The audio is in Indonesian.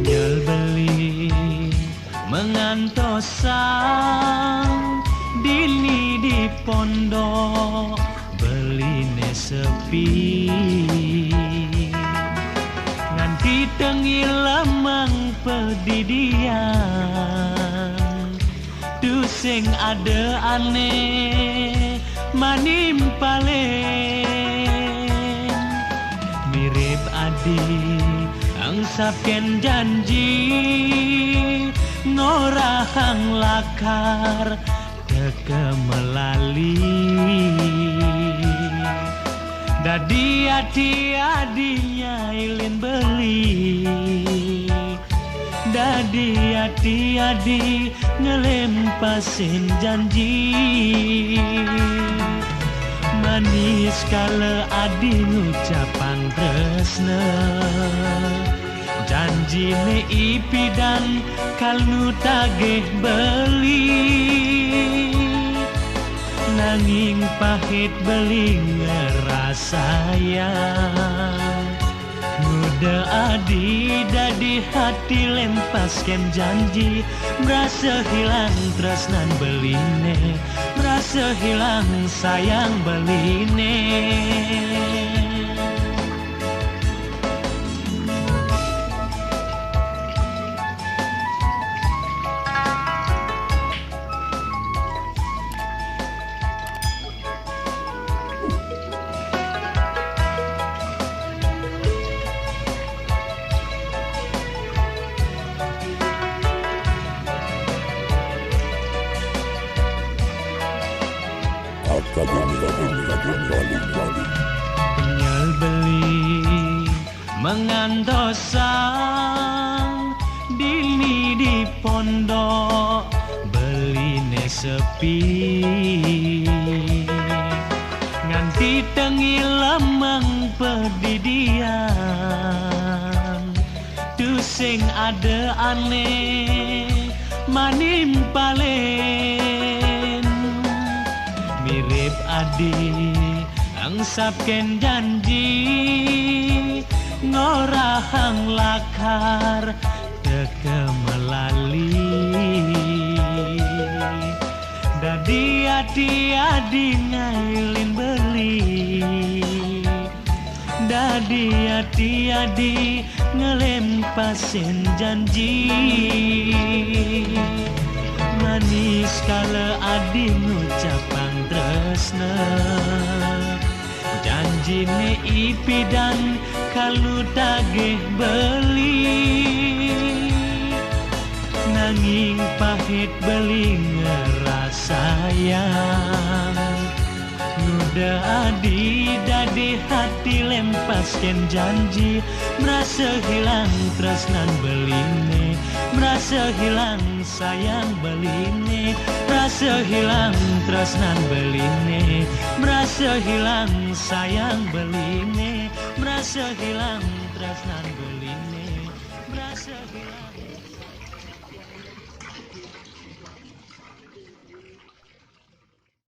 Jual beli mengantosang dini di pondok beline sepi nganti tengi lemang pedidian tu sing ada aneh manim palen mirip adi angsapken janji ngorahang lakar teke melali dadi adi-adinya ilin beli dadi adi-adi ngelempasin janji manis kala adi ngucapan tresna janji ne ipidan kalnu tagih beli nanging pahit beli ngerasayang muda adi dadi hati lempaskan janji merasa hilang tresnan beline merasa hilang sayang beline. Jual beli mengantosang dini di pondok beline sepi nganti tengi lemang pedidian tu sing ada aneh manim palen mirip adi angsapken janji ngorahang lakar teke melali dadi adi-adi ngailin beli dadi adi-adi ngelempasin janji manis kala adi ngucapang tresna janji ne ipidan kalu tagih beli nanging pahit beli ngerasayang muda adi dadi hati lempaskan janji merasa hilang tresnan beline merasa hilang sayang beline merasa hilang tresnan beline merasa hilang sayang beline merasa hilang tresnan beline merasa hilang